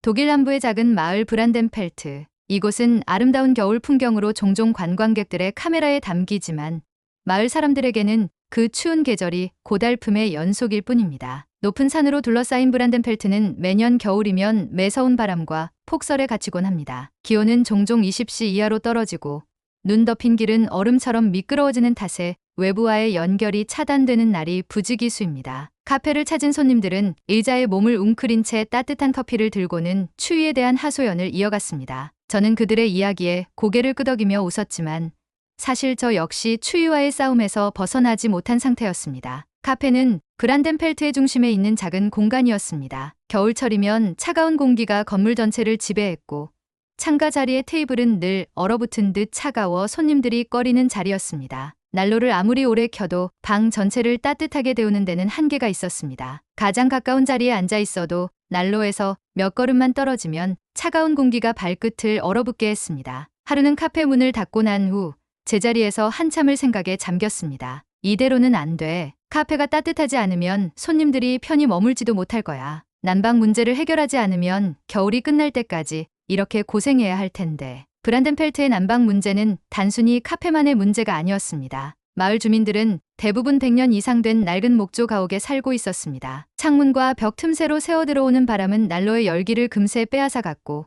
독일 남부의 작은 마을 브란덴펠트. 이곳은 아름다운 겨울 풍경으로 종종 관광객들의 카메라에 담기지만 마을 사람들에게는 그 추운 계절이 고달픔의 연속일 뿐입니다. 높은 산으로 둘러싸인 브란덴펠트는 매년 겨울이면 매서운 바람과 폭설에 갇히곤 합니다. 기온은 종종 20도 이하로 떨어지고 눈 덮인 길은 얼음처럼 미끄러워지는 탓에 외부와의 연결이 차단되는 날이 부지기수입니다. 카페를 찾은 손님들은 의자에 몸을 웅크린 채 따뜻한 커피를 들고는 추위에 대한 하소연을 이어갔습니다. 저는 그들의 이야기에 고개를 끄덕이며 웃었지만 사실 저 역시 추위와의 싸움에서 벗어나지 못한 상태였습니다. 카페는 브란덴펠트의 중심에 있는 작은 공간이었습니다. 겨울철이면 차가운 공기가 건물 전체를 지배했고 창가 자리의 테이블은 늘 얼어붙은 듯 차가워 손님들이 꺼리는 자리였습니다. 난로를 아무리 오래 켜도 방 전체를 따뜻하게 데우는 데는 한계가 있었습니다. 가장 가까운 자리에 앉아 있어도 난로에서 몇 걸음만 떨어지면 차가운 공기가 발끝을 얼어붙게 했습니다. 하루는 카페 문을 닫고 난 후 제자리에서 한참을 생각에 잠겼습니다. 이대로는 안 돼. 카페가 따뜻하지 않으면 손님들이 편히 머물지도 못할 거야. 난방 문제를 해결하지 않으면 겨울이 끝날 때까지 이렇게 고생해야 할 텐데. 브란덴펠트의 난방 문제는 단순히 카페만의 문제가 아니었습니다. 마을 주민들은 대부분 100년 이상 된 낡은 목조 가옥에 살고 있었습니다. 창문과 벽 틈새로 새어 들어오는 바람은 난로의 열기를 금세 빼앗아갔고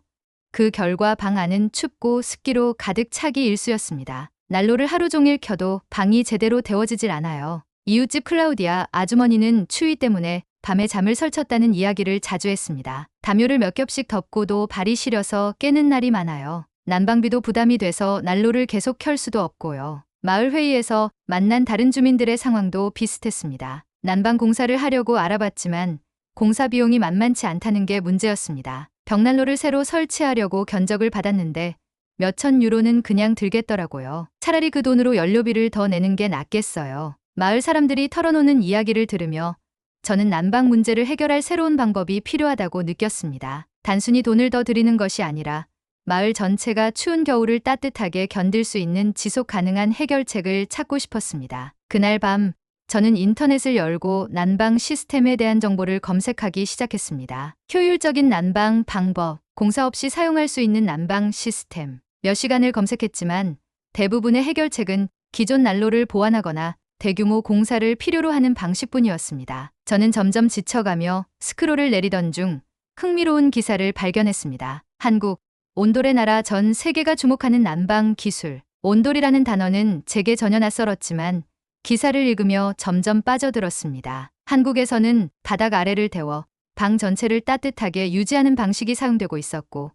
그 결과 방 안은 춥고 습기로 가득 차기 일쑤였습니다. 난로를 하루 종일 켜도 방이 제대로 데워지질 않아요. 이웃집 클라우디아 아주머니는 추위 때문에 밤에 잠을 설쳤다는 이야기를 자주 했습니다. 담요를 몇 겹씩 덮고도 발이 시려서 깨는 날이 많아요. 난방비도 부담이 돼서 난로를 계속 켤 수도 없고요. 마을 회의에서 만난 다른 주민들의 상황도 비슷했습니다. 난방 공사를 하려고 알아봤지만 공사 비용이 만만치 않다는 게 문제였습니다. 벽난로를 새로 설치하려고 견적을 받았는데 몇천 유로는 그냥 들겠더라고요. 차라리 그 돈으로 연료비를 더 내는 게 낫겠어요. 마을 사람들이 털어놓는 이야기를 들으며 저는 난방 문제를 해결할 새로운 방법이 필요하다고 느꼈습니다. 단순히 돈을 더 들이는 것이 아니라 마을 전체가 추운 겨울을 따뜻하게 견딜 수 있는 지속 가능한 해결책을 찾고 싶었습니다. 그날 밤 저는 인터넷을 열고 난방 시스템에 대한 정보를 검색하기 시작했습니다. 효율적인 난방 방법, 공사 없이 사용할 수 있는 난방 시스템. 몇 시간을 검색했지만 대부분의 해결책은 기존 난로를 보완하거나 대규모 공사를 필요로 하는 방식뿐이었습니다. 저는 점점 지쳐가며 스크롤을 내리던 중 흥미로운 기사를 발견했습니다. 한국, 온돌의 나라 전 세계가 주목하는 난방 기술. 온돌이라는 단어는 제게 전혀 낯설었지만 기사를 읽으며 점점 빠져들었습니다. 한국에서는 바닥 아래를 데워 방 전체를 따뜻하게 유지하는 방식이 사용되고 있었고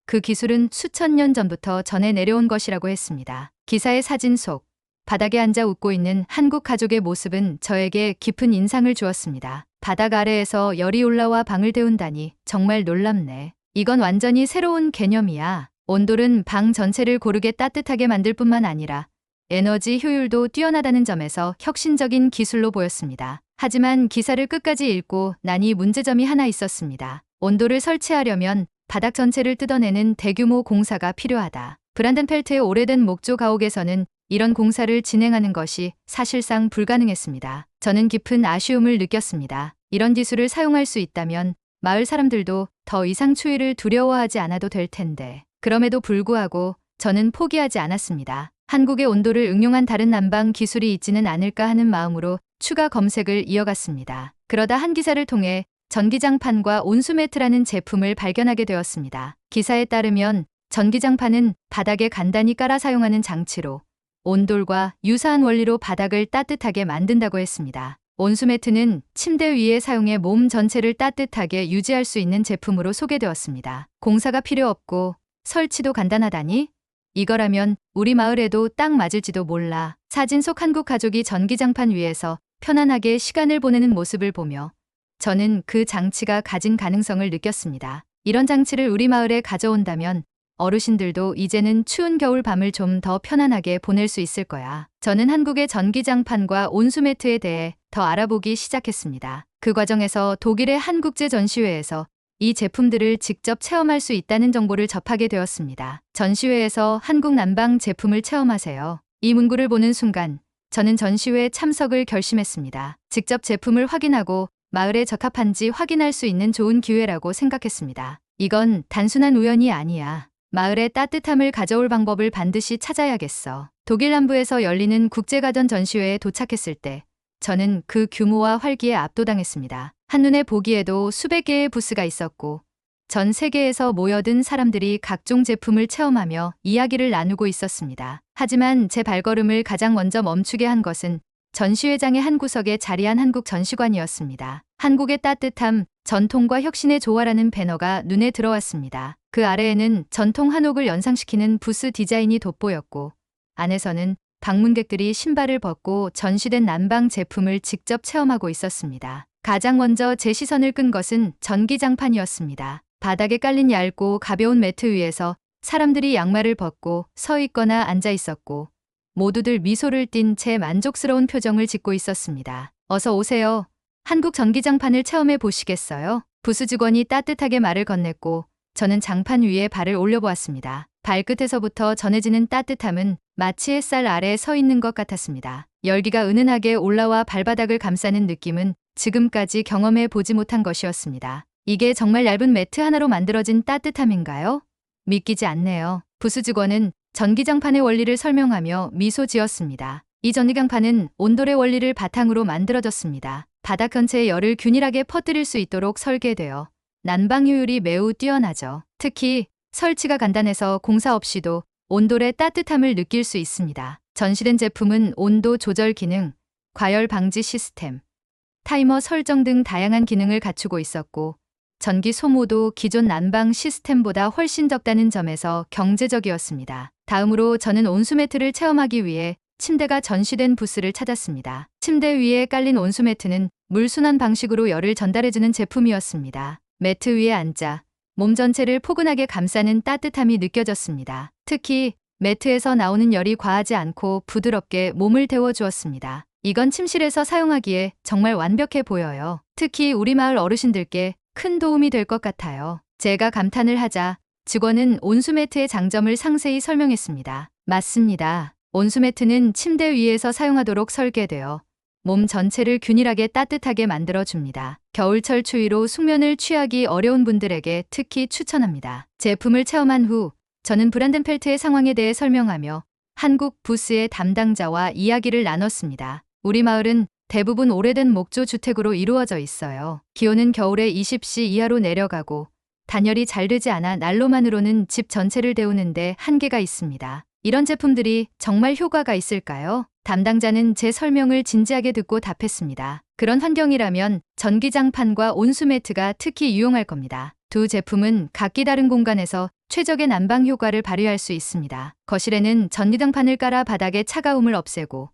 그 기술은 수천 년 전부터 전해 내려온 것이라고 했습니다. 기사의 사진 속 바닥에 앉아 웃고 있는 한국 가족의 모습은 저에게 깊은 인상을 주었습니다. 바닥 아래에서 열이 올라와 방을 데운다니 정말 놀랍네. 이건 완전히 새로운 개념이야. 온돌은 방 전체를 고르게 따뜻하게 만들 뿐만 아니라 에너지 효율도 뛰어나다는 점에서 혁신적인 기술로 보였습니다. 하지만 기사를 끝까지 읽고 나니 문제점이 하나 있었습니다. 온돌을 설치하려면 바닥 전체를 뜯어내는 대규모 공사가 필요하다. 브란덴펠트의 오래된 목조 가옥에서는 이런 공사를 진행하는 것이 사실상 불가능했습니다. 저는 깊은 아쉬움을 느꼈습니다. 이런 기술을 사용할 수 있다면 마을 사람들도 더 이상 추위를 두려워하지 않아도 될 텐데. 그럼에도 불구하고 저는 포기하지 않았습니다. 한국의 온도를 응용한 다른 난방 기술이 있지는 않을까 하는 마음으로 추가 검색을 이어갔습니다. 그러다 한 기사를 통해 전기장판과 온수매트라는 제품을 발견하게 되었습니다. 기사에 따르면 전기장판은 바닥에 간단히 깔아 사용하는 장치로 온돌과 유사한 원리로 바닥을 따뜻하게 만든다고 했습니다. 온수매트는 침대 위에 사용해 몸 전체를 따뜻하게 유지할 수 있는 제품으로 소개되었습니다. 공사가 필요 없고 설치도 간단하다니? 이거라면 우리 마을에도 딱 맞을지도 몰라. 사진 속 한국 가족이 전기장판 위에서 편안하게 시간을 보내는 모습을 보며 저는 그 장치가 가진 가능성을 느꼈습니다. 이런 장치를 우리 마을에 가져온다면 어르신들도 이제는 추운 겨울 밤을 좀 더 편안하게 보낼 수 있을 거야. 저는 한국의 전기장판과 온수매트에 대해 더 알아보기 시작했습니다. 그 과정에서 독일의 한국제 전시회에서 이 제품들을 직접 체험할 수 있다는 정보를 접하게 되었습니다. 전시회에서 한국 난방 제품을 체험하세요. 이 문구를 보는 순간 저는 전시회 참석을 결심했습니다. 직접 제품을 확인하고 마을에 적합한지 확인할 수 있는 좋은 기회라고 생각했습니다. 이건 단순한 우연이 아니야. 마을에 따뜻함을 가져올 방법을 반드시 찾아야겠어. 독일 남부에서 열리는 국제가전 전시회에 도착했을 때 저는 그 규모와 활기에 압도당했습니다. 한눈에 보기에도 수백 개의 부스가 있었고 전 세계에서 모여든 사람들이 각종 제품을 체험하며 이야기를 나누고 있었습니다. 하지만 제 발걸음을 가장 먼저 멈추게 한 것은 전시회장의 한 구석에 자리한 한국 전시관이었습니다. 한국의 따뜻함, 전통과 혁신의 조화라는 배너가 눈에 들어왔습니다. 그 아래에는 전통 한옥을 연상시키는 부스 디자인이 돋보였고 안에서는 방문객들이 신발을 벗고 전시된 난방 제품을 직접 체험하고 있었습니다. 가장 먼저 제 시선을 끈 것은 전기장판이었습니다. 바닥에 깔린 얇고 가벼운 매트 위에서 사람들이 양말을 벗고 서 있거나 앉아 있었고 모두들 미소를 띤 채 만족스러운 표정을 짓고 있었습니다. 어서 오세요. 한국 전기장판을 체험해 보시겠어요? 부스 직원이 따뜻하게 말을 건넸고 저는 장판 위에 발을 올려보았습니다. 발끝에서부터 전해지는 따뜻함은 마치 햇살 아래 서 있는 것 같았습니다. 열기가 은은하게 올라와 발바닥을 감싸는 느낌은 지금까지 경험해 보지 못한 것이었습니다. 이게 정말 얇은 매트 하나로 만들어진 따뜻함인가요? 믿기지 않네요. 부스 직원은 전기장판의 원리를 설명하며 미소 지었습니다. 이 전기장판은 온돌의 원리를 바탕으로 만들어졌습니다. 바닥 전체의 열을 균일하게 퍼뜨릴 수 있도록 설계되어 난방 효율이 매우 뛰어나죠. 특히 설치가 간단해서 공사 없이도 온돌의 따뜻함을 느낄 수 있습니다. 전시된 제품은 온도 조절 기능, 과열 방지 시스템, 타이머 설정 등 다양한 기능을 갖추고 있었고 전기 소모도 기존 난방 시스템보다 훨씬 적다는 점에서 경제적이었습니다. 다음으로 저는 온수매트를 체험하기 위해 침대가 전시된 부스를 찾았습니다. 침대 위에 깔린 온수매트는 물순환 방식으로 열을 전달해주는 제품이었습니다. 매트 위에 앉아 몸 전체를 포근하게 감싸는 따뜻함이 느껴졌습니다. 특히 매트에서 나오는 열이 과하지 않고 부드럽게 몸을 데워주었습니다. 이건 침실에서 사용하기에 정말 완벽해 보여요. 특히 우리 마을 어르신들께 큰 도움이 될 것 같아요. 제가 감탄을 하자 직원은 온수매트의 장점을 상세히 설명했습니다. 맞습니다. 온수매트는 침대 위에서 사용하도록 설계되어 몸 전체를 균일하게 따뜻하게 만들어줍니다. 겨울철 추위로 숙면을 취하기 어려운 분들에게 특히 추천합니다. 제품을 체험한 후 저는 브란덴펠트의 상황에 대해 설명하며 한국 부스의 담당자와 이야기를 나눴습니다. 우리 마을은 대부분 오래된 목조 주택으로 이루어져 있어요. 기온은 겨울에 20씨 이하로 내려가고 단열이 잘 되지 않아 난로만으로는 집 전체를 데우는데 한계가 있습니다. 이런 제품들이 정말 효과가 있을까요? 담당자는 제 설명을 진지하게 듣고 답했습니다. 그런 환경이라면 전기장판과 온수매트가 특히 유용할 겁니다. 두 제품은 각기 다른 공간에서 최적의 난방 효과를 발휘할 수 있습니다. 거실에는 전기장판을 깔아 바닥의 차가움을 없애고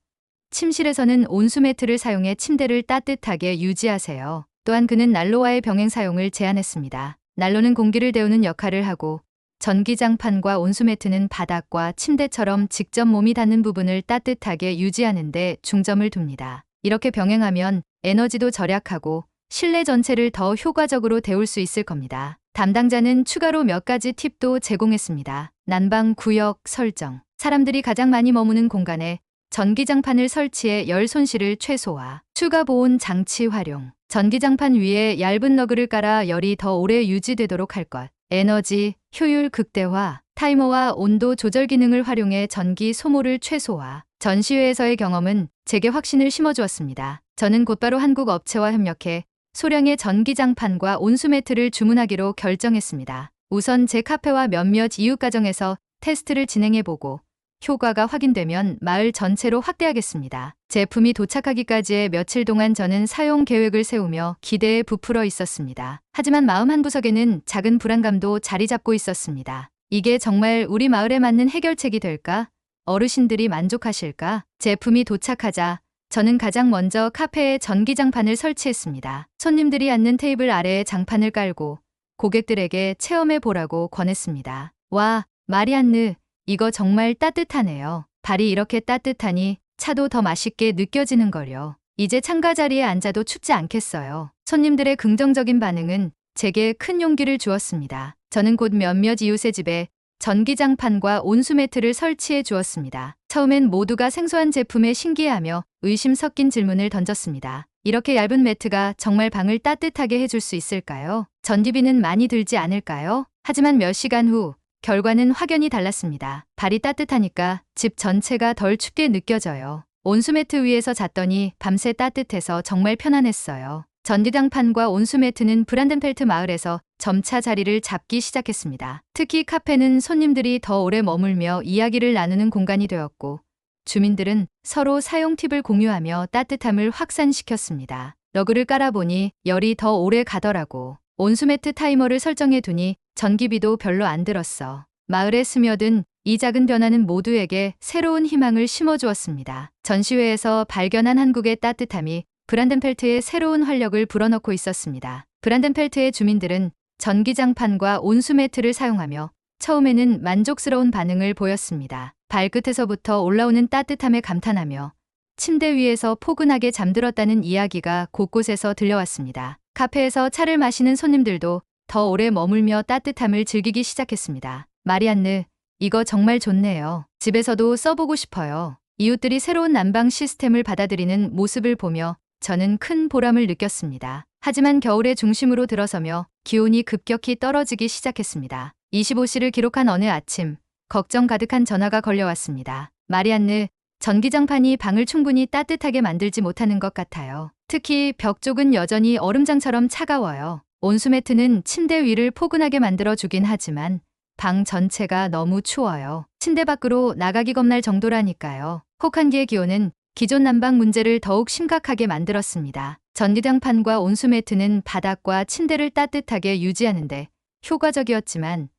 침실에서는 온수매트를 사용해 침대를 따뜻하게 유지하세요. 또한 그는 난로와의 병행 사용을 제안했습니다. 난로는 공기를 데우는 역할을 하고 전기장판과 온수매트는 바닥과 침대처럼 직접 몸이 닿는 부분을 따뜻하게 유지하는 데 중점을 둡니다. 이렇게 병행하면 에너지도 절약하고 실내 전체를 더 효과적으로 데울 수 있을 겁니다. 담당자는 추가로 몇 가지 팁도 제공했습니다. 난방 구역 설정. 사람들이 가장 많이 머무는 공간에 전기장판을 설치해 열 손실을 최소화. 추가 보온 장치 활용. 전기장판 위에 얇은 러그를 깔아 열이 더 오래 유지되도록 할 것. 에너지 효율 극대화. 타이머와 온도 조절 기능을 활용해 전기 소모를 최소화. 전시회에서의 경험은 제게 확신을 심어주었습니다. 저는 곧바로 한국 업체와 협력해 소량의 전기장판과 온수매트를 주문하기로 결정했습니다. 우선 제 카페와 몇몇 이웃가정에서 테스트를 진행해보고 효과가 확인되면 마을 전체로 확대하겠습니다. 제품이 도착하기까지의 며칠 동안 저는 사용 계획을 세우며 기대에 부풀어 있었습니다. 하지만 마음 한구석에는 작은 불안감도 자리 잡고 있었습니다. 이게 정말 우리 마을에 맞는 해결책이 될까? 어르신들이 만족하실까? 제품이 도착하자 저는 가장 먼저 카페에 전기장판을 설치했습니다. 손님들이 앉는 테이블 아래에 장판을 깔고 고객들에게 체험해보라고 권했습니다. 와, 마리안느, 이거 정말 따뜻하네요. 발이 이렇게 따뜻하니 차도 더 맛있게 느껴지는걸요. 이제 창가 자리에 앉아도 춥지 않겠어요. 손님들의 긍정적인 반응은 제게 큰 용기를 주었습니다. 저는 곧 몇몇 이웃의 집에 전기장판과 온수매트를 설치해 주었습니다. 처음엔 모두가 생소한 제품에 신기해하며 의심 섞인 질문을 던졌습니다. 이렇게 얇은 매트가 정말 방을 따뜻하게 해줄 수 있을까요? 전기비는 많이 들지 않을까요? 하지만 몇 시간 후 결과는 확연히 달랐습니다. 발이 따뜻하니까 집 전체가 덜 춥게 느껴져요. 온수매트 위에서 잤더니 밤새 따뜻해서 정말 편안했어요. 전기장판과 온수매트는 브란덴펠트 마을에서 점차 자리를 잡기 시작했습니다. 특히 카페는 손님들이 더 오래 머물며 이야기를 나누는 공간이 되었고, 주민들은 서로 사용 팁을 공유하며 따뜻함을 확산시켰습니다. 러그를 깔아보니 열이 더 오래 가더라고. 온수매트 타이머를 설정해 두니 전기비도 별로 안 들었어. 마을에 스며든 이 작은 변화는 모두에게 새로운 희망을 심어주었습니다. 전시회에서 발견한 한국의 따뜻함이 브란덴펠트에 새로운 활력을 불어넣고 있었습니다. 브란덴펠트의 주민들은 전기장판과 온수매트를 사용하며 처음에는 만족스러운 반응을 보였습니다. 발끝에서부터 올라오는 따뜻함에 감탄하며 침대 위에서 포근하게 잠들었다는 이야기가 곳곳에서 들려왔습니다. 카페에서 차를 마시는 손님들도 더 오래 머물며 따뜻함을 즐기기 시작했습니다. 마리안느, 이거 정말 좋네요. 집에서도 써보고 싶어요. 이웃들이 새로운 난방 시스템을 받아들이는 모습을 보며 저는 큰 보람을 느꼈습니다. 하지만 겨울의 중심으로 들어서며 기온이 급격히 떨어지기 시작했습니다. 25시를 기록한 어느 아침, 걱정 가득한 전화가 걸려왔습니다. 마리안느, 전기장판이 방을 충분히 따뜻하게 만들지 못하는 것 같아요. 특히 벽 쪽은 여전히 얼음장처럼 차가워요. 온수매트는 침대 위를 포근하게 만들어주긴 하지만 방 전체가 너무 추워요. 침대 밖으로 나가기 겁날 정도라니까요. 혹한기의 기온은 기존 난방 문제를 더욱 심각하게 만들었습니다. 전기장판과 온수매트는 바닥과 침대를 따뜻하게 유지하는데 효과적이었지만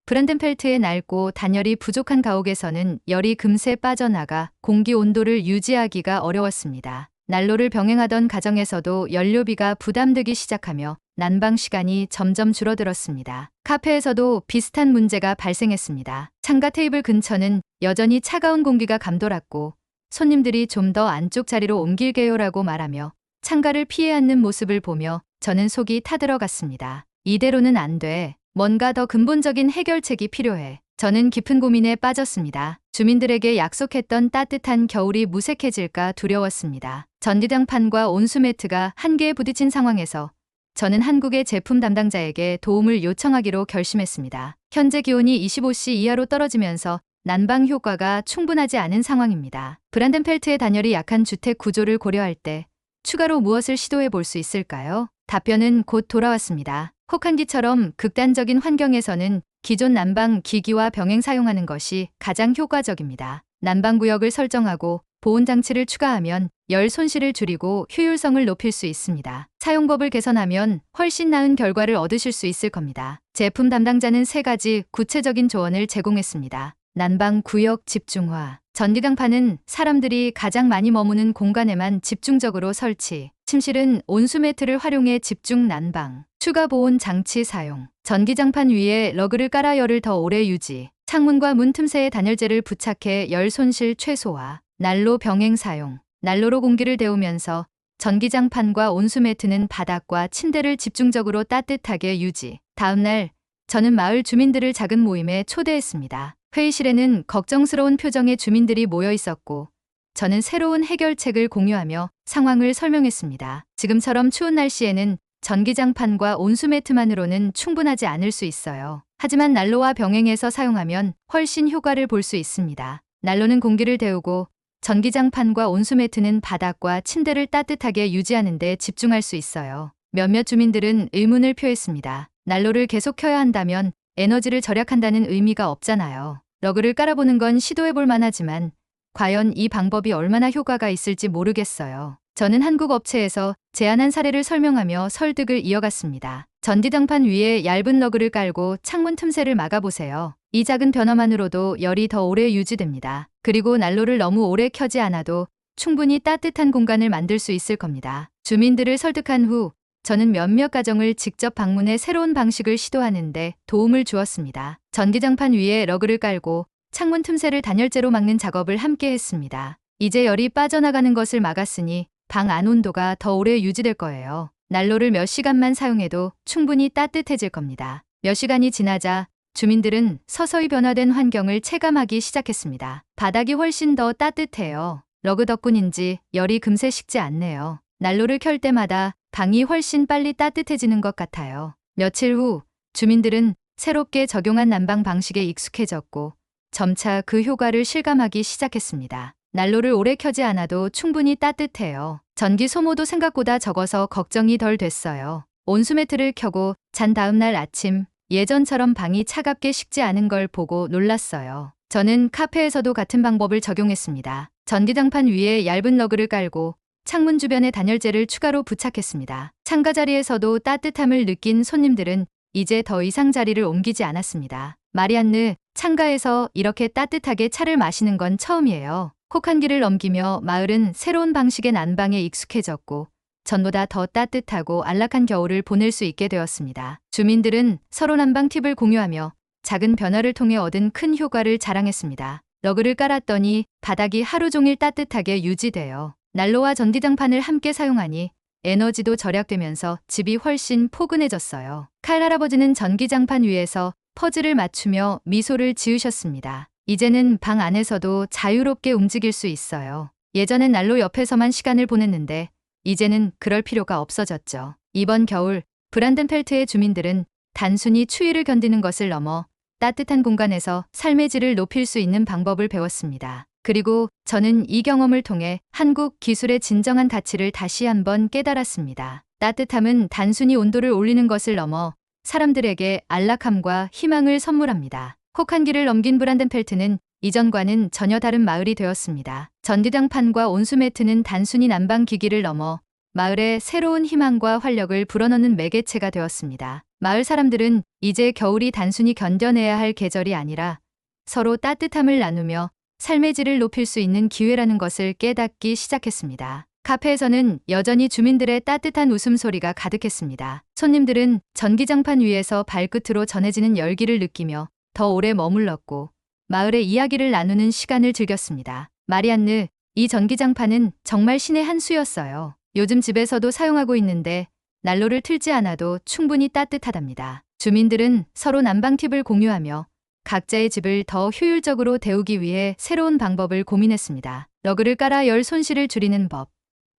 브란덴펠트의 낡고 단열이 부족한 가옥에서는 열이 금세 빠져나가 공기 온도를 유지하기가 어려웠습니다. 난로를 병행하던 가정에서도 연료비가 부담되기 시작하며 난방 시간이 점점 줄어들었습니다. 카페에서도 비슷한 문제가 발생했습니다. 창가 테이블 근처는 여전히 차가운 공기가 감돌았고 손님들이 좀 더 안쪽 자리로 옮길게요라고 말하며 창가를 피해 앉는 모습을 보며 저는 속이 타들어갔습니다. 이대로는 안 돼. 뭔가 더 근본적인 해결책이 필요해. 저는 깊은 고민에 빠졌습니다. 주민들에게 약속했던 따뜻한 겨울이 무색해질까 두려웠습니다. 전기장판과 온수매트가 한계에 부딪힌 상황에서 저는 한국의 제품 담당자에게 도움을 요청하기로 결심했습니다. 현재 기온이 25씨 이하로 떨어지면서 난방 효과가 충분하지 않은 상황입니다. 브란덴펠트의 단열이 약한 주택 구조를 고려할 때 추가로 무엇을 시도해 볼 수 있을까요? 답변은 곧 돌아왔습니다. 혹한기처럼 극단적인 환경에서는 기존 난방 기기와 병행 사용하는 것이 가장 효과적입니다. 난방구역을 설정하고 보온장치를 추가하면 열 손실을 줄이고 효율성을 높일 수 있습니다. 사용법을 개선하면 훨씬 나은 결과를 얻으실 수 있을 겁니다. 제품 담당자는 3가지 구체적인 조언을 제공했습니다. 난방구역 집중화. 전기장판은 사람들이 가장 많이 머무는 공간에만 집중적으로 설치. 침실은 온수매트를 활용해 집중 난방. 추가 보온 장치 사용. 전기장판 위에 러그를 깔아 열을 더 오래 유지. 창문과 문 틈새에 단열재를 부착해 열 손실 최소화. 난로 병행 사용. 난로로 공기를 데우면서 전기장판과 온수매트는 바닥과 침대를 집중적으로 따뜻하게 유지. 다음 날 저는 마을 주민들을 작은 모임에 초대했습니다. 회의실에는 걱정스러운 표정의 주민들이 모여 있었고 저는 새로운 해결책을 공유하며 상황을 설명했습니다. 지금처럼 추운 날씨에는 전기장판과 온수매트만으로는 충분하지 않을 수 있어요. 하지만 난로와 병행해서 사용하면 훨씬 효과를 볼 수 있습니다. 난로는 공기를 데우고 전기장판과 온수매트는 바닥과 침대를 따뜻하게 유지하는 데 집중할 수 있어요. 몇몇 주민들은 의문을 표했습니다. 난로를 계속 켜야 한다면 에너지를 절약한다는 의미가 없잖아요. 러그를 깔아보는 건 시도해볼 만하지만 과연 이 방법이 얼마나 효과가 있을지 모르겠어요. 저는 한국 업체에서 제안한 사례를 설명하며 설득을 이어갔습니다. 전기장판 위에 얇은 러그를 깔고 창문 틈새를 막아보세요. 이 작은 변화만으로도 열이 더 오래 유지됩니다. 그리고 난로를 너무 오래 켜지 않아도 충분히 따뜻한 공간을 만들 수 있을 겁니다. 주민들을 설득한 후 저는 몇몇 가정을 직접 방문해 새로운 방식을 시도하는데 도움을 주었습니다. 전기장판 위에 러그를 깔고 창문 틈새를 단열재로 막는 작업을 함께 했습니다. 이제 열이 빠져나가는 것을 막았으니 방 안 온도가 더 오래 유지될 거예요. 난로를 몇 시간만 사용해도 충분히 따뜻해질 겁니다. 몇 시간이 지나자 주민들은 서서히 변화된 환경을 체감하기 시작했습니다. 바닥이 훨씬 더 따뜻해요. 러그 덕분인지 열이 금세 식지 않네요. 난로를 켤 때마다 방이 훨씬 빨리 따뜻해지는 것 같아요. 며칠 후 주민들은 새롭게 적용한 난방 방식에 익숙해졌고 점차 그 효과를 실감하기 시작했습니다. 난로를 오래 켜지 않아도 충분히 따뜻해요. 전기 소모도 생각보다 적어서 걱정이 덜 됐어요. 온수매트를 켜고 잔 다음 날 아침 예전처럼 방이 차갑게 식지 않은 걸 보고 놀랐어요. 저는 카페에서도 같은 방법을 적용했습니다. 전기장판 위에 얇은 러그를 깔고 창문 주변에 단열재를 추가로 부착했습니다. 창가 자리에서도 따뜻함을 느낀 손님들은 이제 더 이상 자리를 옮기지 않았습니다. 마리안느, 창가에서 이렇게 따뜻하게 차를 마시는 건 처음이에요. 혹한기를 넘기며 마을은 새로운 방식의 난방에 익숙해졌고 전보다 더 따뜻하고 안락한 겨울을 보낼 수 있게 되었습니다. 주민들은 서로 난방 팁을 공유하며 작은 변화를 통해 얻은 큰 효과를 자랑했습니다. 러그를 깔았더니 바닥이 하루 종일 따뜻하게 유지돼요. 난로와 전기장판을 함께 사용하니 에너지도 절약되면서 집이 훨씬 포근해졌어요. 칼 할아버지는 전기장판 위에서 퍼즐을 맞추며 미소를 지으셨습니다. 이제는 방 안에서도 자유롭게 움직일 수 있어요. 예전엔 난로 옆에서만 시간을 보냈는데 이제는 그럴 필요가 없어졌죠. 이번 겨울 브란덴펠트의 주민들은 단순히 추위를 견디는 것을 넘어 따뜻한 공간에서 삶의 질을 높일 수 있는 방법을 배웠습니다. 그리고 저는 이 경험을 통해 한국 기술의 진정한 가치를 다시 한번 깨달았습니다. 따뜻함은 단순히 온도를 올리는 것을 넘어 사람들에게 안락함과 희망을 선물합니다. 혹한기를 넘긴 브란덴펠트는 이전과는 전혀 다른 마을이 되었습니다. 전기장판과 온수매트는 단순히 난방기기를 넘어 마을에 새로운 희망과 활력을 불어넣는 매개체가 되었습니다. 마을 사람들은 이제 겨울이 단순히 견뎌내야 할 계절이 아니라 서로 따뜻함을 나누며 삶의 질을 높일 수 있는 기회라는 것을 깨닫기 시작했습니다. 카페에서는 여전히 주민들의 따뜻한 웃음소리가 가득했습니다. 손님들은 전기장판 위에서 발끝으로 전해지는 열기를 느끼며 더 오래 머물렀고 마을의 이야기를 나누는 시간을 즐겼습니다. 마리안느, 이 전기장판은 정말 신의 한 수였어요. 요즘 집에서도 사용하고 있는데 난로를 틀지 않아도 충분히 따뜻하답니다. 주민들은 서로 난방 팁을 공유하며 각자의 집을 더 효율적으로 데우기 위해 새로운 방법을 고민했습니다. 러그를 깔아 열 손실을 줄이는 법,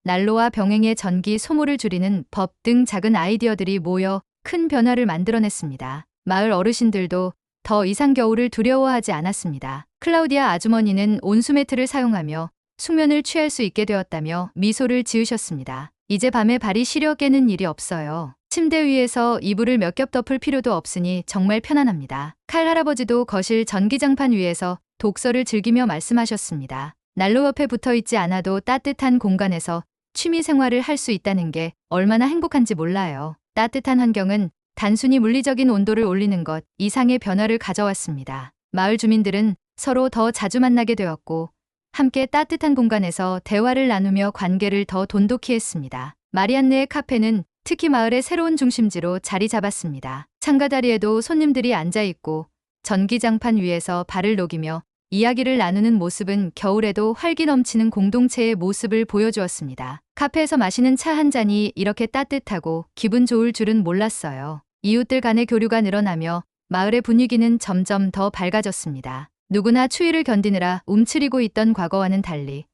난로와 병행의 전기 소모를 줄이는 법 등 작은 아이디어들이 모여 큰 변화를 만들어냈습니다. 마을 어르신들도 더 이상 겨울을 두려워하지 않았습니다. 클라우디아 아주머니는 온수매트를 사용하며 숙면을 취할 수 있게 되었다며 미소를 지으셨습니다. 이제 밤에 발이 시려 깨는 일이 없어요. 침대 위에서 이불을 몇 겹 덮을 필요도 없으니 정말 편안합니다. 칼 할아버지도 거실 전기장판 위에서 독서를 즐기며 말씀하셨습니다. 난로 옆에 붙어 있지 않아도 따뜻한 공간에서 취미 생활을 할 수 있다는 게 얼마나 행복한지 몰라요. 따뜻한 환경은 단순히 물리적인 온도를 올리는 것 이상의 변화를 가져왔습니다. 마을 주민들은 서로 더 자주 만나게 되었고 함께 따뜻한 공간에서 대화를 나누며 관계를 더 돈독히 했습니다. 마리안느의 카페는 특히 마을의 새로운 중심지로 자리 잡았습니다. 창가다리에도 손님들이 앉아있고 전기장판 위에서 발을 녹이며 이야기를 나누는 모습은 겨울에도 활기 넘치는 공동체의 모습을 보여주었습니다. 카페에서 마시는 차 한 잔이 이렇게 따뜻하고 기분 좋을 줄은 몰랐어요. 이웃들 간의 교류가 늘어나며 마을의 분위기는 점점 더 밝아졌습니다. 누구나 추위를 견디느라 움츠리고 있던 과거와는 달리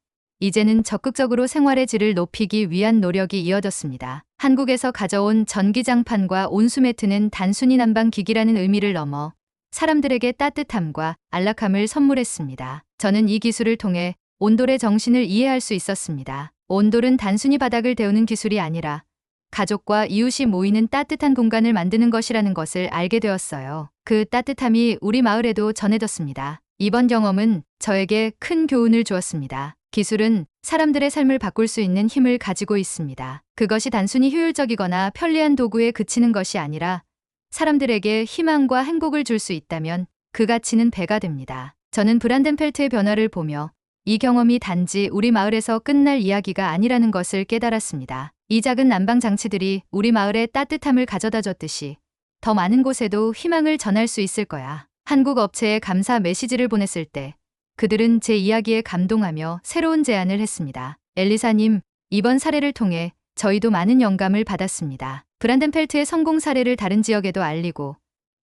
이제는 적극적으로 생활의 질을 높이기 위한 노력이 이어졌습니다. 한국에서 가져온 전기장판과 온수매트는 단순히 난방기기라는 의미를 넘어 사람들에게 따뜻함과 안락함을 선물했습니다. 저는 이 기술을 통해 온돌의 정신을 이해할 수 있었습니다. 온돌은 단순히 바닥을 데우는 기술이 아니라 가족과 이웃이 모이는 따뜻한 공간을 만드는 것이라는 것을 알게 되었어요. 그 따뜻함이 우리 마을에도 전해졌습니다. 이번 경험은 저에게 큰 교훈을 주었습니다. 기술은 사람들의 삶을 바꿀 수 있는 힘을 가지고 있습니다. 그것이 단순히 효율적이거나 편리한 도구에 그치는 것이 아니라 사람들에게 희망과 행복을 줄 수 있다면 그 가치는 배가 됩니다. 저는 브란덴펠트의 변화를 보며 이 경험이 단지 우리 마을에서 끝날 이야기가 아니라는 것을 깨달았습니다. 이 작은 난방 장치들이 우리 마을에 따뜻함을 가져다 줬듯이 더 많은 곳에도 희망을 전할 수 있을 거야. 한국 업체에 감사 메시지를 보냈을 때 그들은 제 이야기에 감동하며 새로운 제안을 했습니다. 엘리사님, 이번 사례를 통해 저희도 많은 영감을 받았습니다. 브란덴펠트의 성공 사례를 다른 지역에도 알리고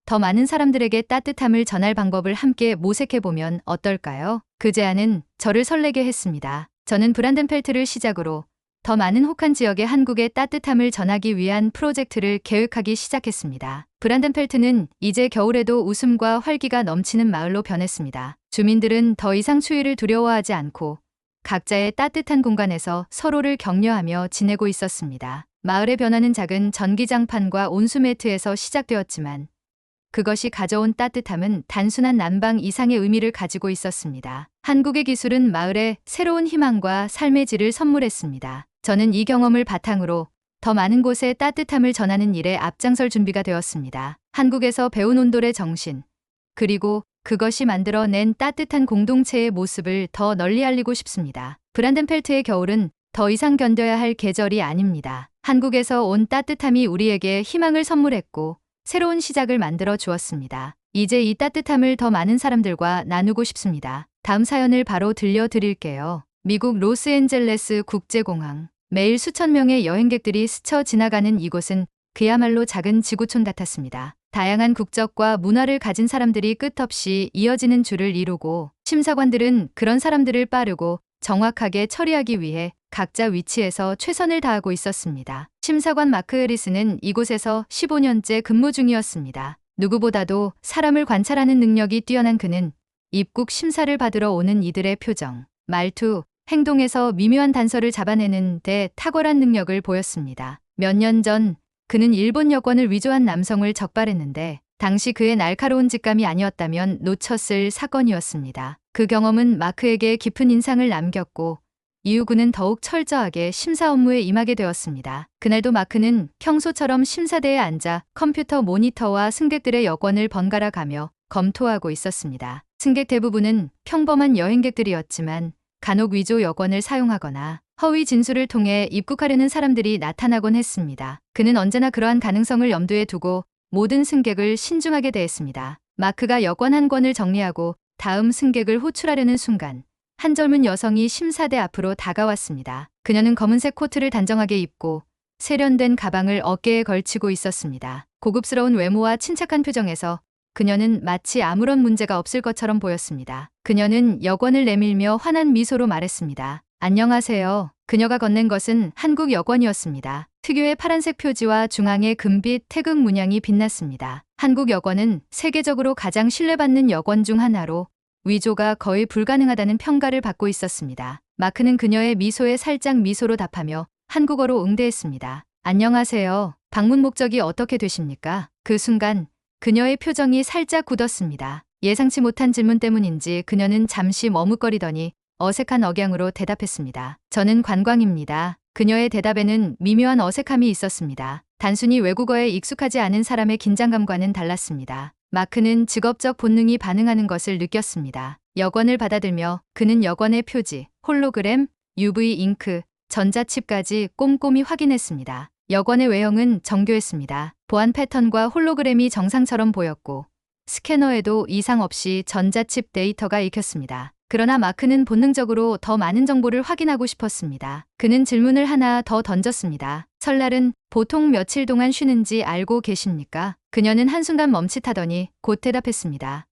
더 많은 사람들에게 따뜻함을 전할 방법을 함께 모색해보면 어떨까요? 그 제안은 저를 설레게 했습니다. 저는 브란덴펠트를 시작으로 더 많은 혹한 지역에 한국의 따뜻함을 전하기 위한 프로젝트를 계획하기 시작했습니다. 브란덴펠트는 이제 겨울에도 웃음과 활기가 넘치는 마을로 변했습니다. 주민들은 더 이상 추위를 두려워하지 않고 각자의 따뜻한 공간에서 서로를 격려하며 지내고 있었습니다. 마을의 변화는 작은 전기장판과 온수매트에서 시작되었지만 그것이 가져온 따뜻함은 단순한 난방 이상의 의미를 가지고 있었습니다. 한국의 기술은 마을에 새로운 희망과 삶의 질을 선물했습니다. 저는 이 경험을 바탕으로 더 많은 곳에 따뜻함을 전하는 일에 앞장설 준비가 되었습니다. 한국에서 배운 온돌의 정신, 그리고 그것이 만들어낸 따뜻한 공동체의 모습을 더 널리 알리고 싶습니다. 브란덴펠트의 겨울은 더 이상 견뎌야 할 계절이 아닙니다. 한국에서 온 따뜻함이 우리에게 희망을 선물했고 새로운 시작을 만들어 주었습니다. 이제 이 따뜻함을 더 많은 사람들과 나누고 싶습니다. 다음 사연을 바로 들려드릴게요. 미국 로스앤젤레스 국제공항. 매일 수천 명의 여행객들이 스쳐 지나가는 이곳은 그야말로 작은 지구촌 같았습니다. 다양한 국적과 문화를 가진 사람들이 끝없이 이어지는 줄을 이루고 심사관들은 그런 사람들을 빠르고 정확하게 처리하기 위해 각자 위치에서 최선을 다하고 있었습니다. 심사관 마크 해리스는 이곳에서 15년째 근무 중이었습니다. 누구보다도 사람을 관찰하는 능력이 뛰어난 그는 입국 심사를 받으러 오는 이들의 표정, 말투, 행동에서 미묘한 단서를 잡아내는 데 탁월한 능력을 보였습니다. 몇 년 전 그는 일본 여권을 위조한 남성을 적발했는데 당시 그의 날카로운 직감이 아니었다면 놓쳤을 사건이었습니다. 그 경험은 마크에게 깊은 인상을 남겼고 이후 그는 더욱 철저하게 심사 업무에 임하게 되었습니다. 그날도 마크는 평소처럼 심사대에 앉아 컴퓨터 모니터와 승객들의 여권을 번갈아 가며 검토하고 있었습니다. 승객 대부분은 평범한 여행객들이었지만 간혹 위조 여권을 사용하거나 허위 진술을 통해 입국하려는 사람들이 나타나곤 했습니다. 그는 언제나 그러한 가능성을 염두에 두고 모든 승객을 신중하게 대했습니다. 마크가 여권 한 권을 정리하고 다음 승객을 호출하려는 순간 한 젊은 여성이 심사대 앞으로 다가왔습니다. 그녀는 검은색 코트를 단정하게 입고 세련된 가방을 어깨에 걸치고 있었습니다. 고급스러운 외모와 침착한 표정에서 그녀는 마치 아무런 문제가 없을 것처럼 보였습니다. 그녀는 여권을 내밀며 환한 미소로 말했습니다. 안녕하세요. 그녀가 건넨 것은 한국 여권이었습니다. 특유의 파란색 표지와 중앙의 금빛 태극 문양이 빛났습니다. 한국 여권은 세계적으로 가장 신뢰받는 여권 중 하나로 위조가 거의 불가능하다는 평가를 받고 있었습니다. 마크는 그녀의 미소에 살짝 미소로 답하며 한국어로 응대했습니다. 안녕하세요. 방문 목적이 어떻게 되십니까? 그 순간 그녀의 표정이 살짝 굳었습니다. 예상치 못한 질문 때문인지 그녀는 잠시 머뭇거리더니 어색한 억양으로 대답했습니다. 저는 관광입니다. 그녀의 대답에는 미묘한 어색함이 있었습니다. 단순히 외국어에 익숙하지 않은 사람의 긴장감과는 달랐습니다. 마크는 직업적 본능이 반응하는 것을 느꼈습니다. 여권을 받아들며 그는 여권의 표지, 홀로그램, UV 잉크, 전자칩까지 꼼꼼히 확인했습니다. 여권의 외형은 정교했습니다. 보안 패턴과 홀로그램이 정상처럼 보였고 스캐너에도 이상 없이 전자칩 데이터가 익혔습니다. 그러나 마크는 본능적으로 더 많은 정보를 확인하고 싶었습니다. 그는 질문을 하나 더 던졌습니다. 설날은 보통 며칠 동안 쉬는지 알고 계십니까? 그녀는 한순간 멈칫하더니 곧 대답했습니다.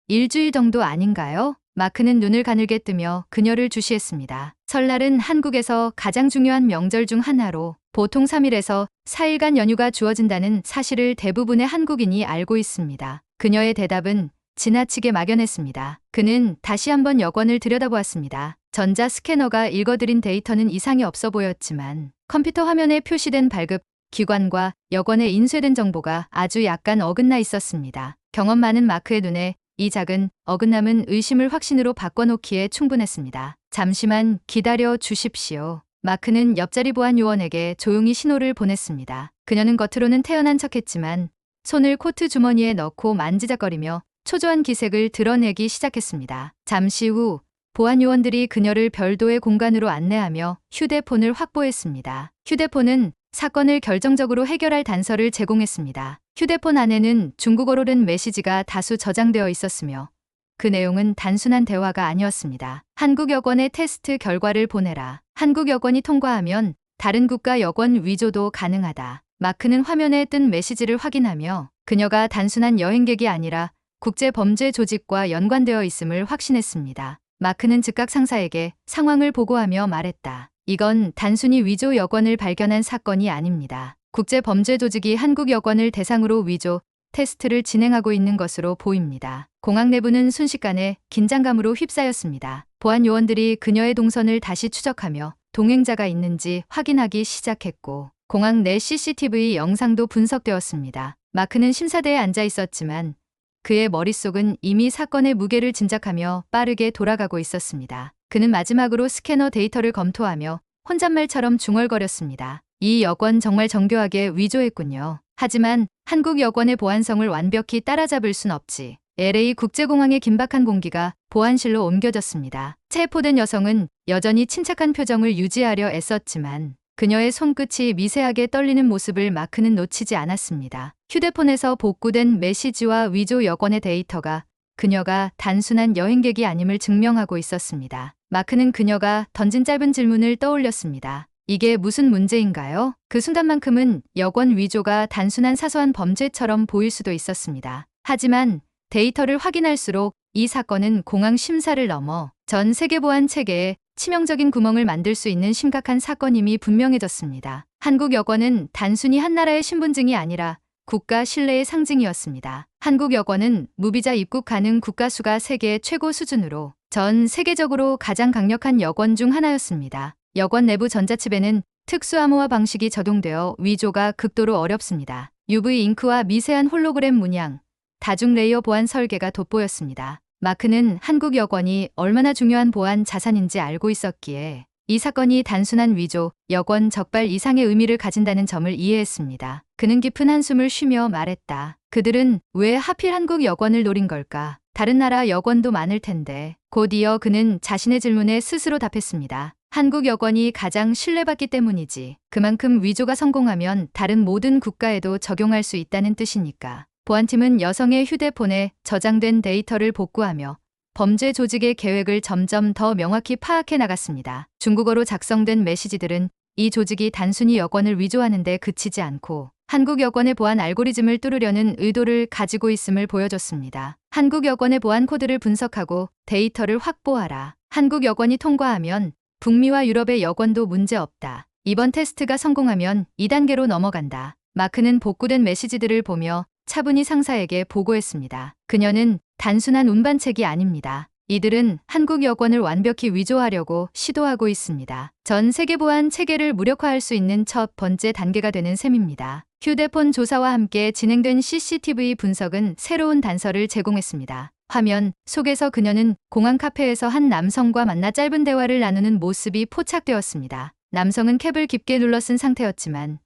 일주일 정도 아닌가요? 마크는 눈을 가늘게 뜨며 그녀를 주시했습니다. 설날은 한국에서 가장 중요한 명절 중 하나로 보통 3일에서 4일간 연휴가 주어진다는 사실을 대부분의 한국인이 알고 있습니다. 그녀의 대답은 지나치게 막연했습니다. 그는 다시 한번 여권을 들여다보았습니다. 전자 스캐너가 읽어들인 데이터는 이상이 없어 보였지만 컴퓨터 화면에 표시된 발급, 기관과 여권에 인쇄된 정보가 아주 약간 어긋나 있었습니다. 경험 많은 마크의 눈에 이 작은 어긋남은 의심을 확신으로 바꿔놓기에 충분했습니다. 잠시만 기다려 주십시오. 마크는 옆자리 보안 요원에게 조용히 신호를 보냈습니다. 그녀는 겉으로는 태연한 척했지만 손을 코트 주머니에 넣고 만지작거리며 초조한 기색을 드러내기 시작했습니다. 잠시 후 보안 요원들이 그녀를 별도의 공간으로 안내하며 휴대폰을 확보했습니다. 휴대폰은 사건을 결정적으로 해결할 단서를 제공했습니다. 휴대폰 안에는 중국어로 된 메시지가 다수 저장되어 있었으며 그 내용은 단순한 대화가 아니었습니다. 한국 여권의 테스트 결과를 보내라. 한국 여권이 통과하면 다른 국가 여권 위조도 가능하다. 마크는 화면에 뜬 메시지를 확인하며 그녀가 단순한 여행객이 아니라 국제 범죄 조직과 연관되어 있음을 확신했습니다. 마크는 즉각 상사에게 상황을 보고하며 말했다. 이건 단순히 위조 여권을 발견한 사건이 아닙니다. 국제범죄조직이 한국 여권을 대상으로 위조 테스트를 진행하고 있는 것으로 보입니다. 공항 내부는 순식간에 긴장감으로 휩싸였습니다. 보안 요원들이 그녀의 동선을 다시 추적하며 동행자가 있는지 확인하기 시작했고, 공항 내 CCTV 영상도 분석되었습니다. 마크는 심사대에 앉아 있었지만 그의 머릿속은 이미 사건의 무게를 짐작하며 빠르게 돌아가고 있었습니다. 그는 마지막으로 스캐너 데이터를 검토하며 혼잣말처럼 중얼거렸습니다. 이 여권 정말 정교하게 위조했군요. 하지만 한국 여권의 보안성을 완벽히 따라잡을 순 없지. LA 국제공항의 긴박한 공기가 보안실로 옮겨졌습니다. 체포된 여성은 여전히 침착한 표정을 유지하려 애썼지만 그녀의 손끝이 미세하게 떨리는 모습을 마크는 놓치지 않았습니다. 휴대폰에서 복구된 메시지와 위조 여권의 데이터가 그녀가 단순한 여행객이 아님을 증명하고 있었습니다. 마크는 그녀가 던진 짧은 질문을 떠올렸습니다. 이게 무슨 문제인가요? 그 순간만큼은 여권 위조가 단순한 사소한 범죄처럼 보일 수도 있었습니다. 하지만 데이터를 확인할수록 이 사건은 공항 심사를 넘어 전 세계 보안 체계에 치명적인 구멍을 만들 수 있는 심각한 사건임이 분명해졌습니다. 한국 여권은 단순히 한 나라의 신분증이 아니라 국가 신뢰의 상징이었습니다. 한국 여권은 무비자 입국 가능 국가 수가 세계 최고 수준으로 전 세계적으로 가장 강력한 여권 중 하나였습니다. 여권 내부 전자칩에는 특수 암호화 방식이 적용되어 위조가 극도로 어렵습니다. UV 잉크와 미세한 홀로그램 문양, 다중 레이어 보안 설계가 돋보였습니다. 마크는 한국 여권이 얼마나 중요한 보안 자산인지 알고 있었기에 이 사건이 단순한 위조, 여권 적발 이상의 의미를 가진다는 점을 이해했습니다. 그는 깊은 한숨을 쉬며 말했다. 그들은 왜 하필 한국 여권을 노린 걸까? 다른 나라 여권도 많을 텐데. 곧 이어 그는 자신의 질문에 스스로 답했습니다. 한국 여권이 가장 신뢰받기 때문이지. 그만큼 위조가 성공하면 다른 모든 국가에도 적용할 수 있다는 뜻이니까. 보안팀은 여성의 휴대폰에 저장된 데이터를 복구하며 범죄 조직의 계획을 점점 더 명확히 파악해 나갔습니다. 중국어로 작성된 메시지들은 이 조직이 단순히 여권을 위조하는 데 그치지 않고 한국 여권의 보안 알고리즘을 뚫으려는 의도를 가지고 있음을 보여줬습니다. 한국 여권의 보안 코드를 분석하고 데이터를 확보하라. 한국 여권이 통과하면 북미와 유럽의 여권도 문제없다. 이번 테스트가 성공하면 2단계로 넘어간다. 마크는 복구된 메시지들을 보며 차분히 상사에게 보고했습니다. 그녀는 단순한 운반책이 아닙니다. 이들은 한국 여권을 완벽히 위조하려고 시도하고 있습니다. 전 세계 보안 체계를 무력화할 수 있는 첫 번째 단계가 되는 셈입니다. 휴대폰 조사와 함께 진행된 CCTV 분석은 새로운 단서를 제공했습니다. 화면 속에서 그녀는 공항 카페에서 한 남성과 만나 짧은 대화를 나누는 모습이 포착되었습니다. 남성은 캡을 깊게 눌러 쓴 상태였지만